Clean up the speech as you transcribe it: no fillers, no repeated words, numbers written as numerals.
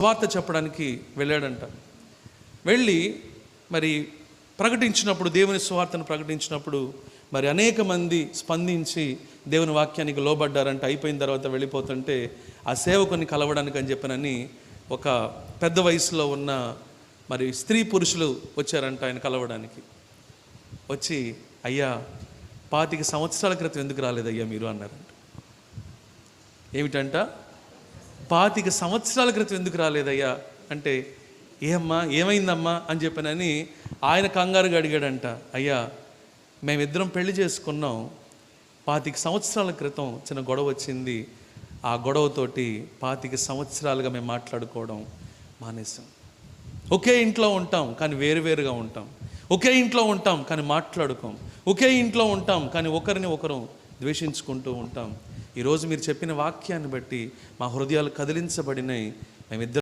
వార్త చెప్పడానికి వెళ్ళాడంట. వెళ్ళి మరి ప్రకటించినప్పుడు, దేవుని సువార్తను ప్రకటించినప్పుడు మరి అనేక మంది స్పందించి దేవుని వాక్యానికి లోబడ్డారంట. అయిపోయిన తర్వాత వెళ్ళిపోతుంటే ఆ సేవకుని కలవడానికి అని చెప్పనని ఒక పెద్ద వయసులో ఉన్న మరి స్త్రీ పురుషులు వచ్చారంట ఆయన కలవడానికి. వచ్చి, అయ్యా 25 సంవత్సరాల క్రితం ఎందుకు రాలేదయ్యా మీరు అన్నారంట. ఏమిటంట, 25 సంవత్సరాల క్రితం ఎందుకు రాలేదయ్యా అంటే, ఏమైందమ్మా అని చెప్పనని ఆయన కంగారుగా అడిగాడంట. అయ్యా, మేమిద్దరం పెళ్లి చేసుకున్నాం, 25 సంవత్సరాల క్రితం చిన్న గొడవ వచ్చింది. ఆ గొడవతోటి 25 సంవత్సరాలుగా మేము మాట్లాడుకోవడం మానేసాం. ఒకే ఇంట్లో ఉంటాం కానీ వేరువేరుగా ఉంటాం. ఒకే ఇంట్లో ఉంటాం కానీ మాట్లాడుకోం. ఒకే ఇంట్లో ఉంటాం కానీ ఒకరిని ఒకరు ద్వేషించుకుంటూ ఉంటాం. ఈరోజు మీరు చెప్పిన వాక్యాన్ని బట్టి మా హృదయాలు కదిలించబడినాయి. మేమిద్దరం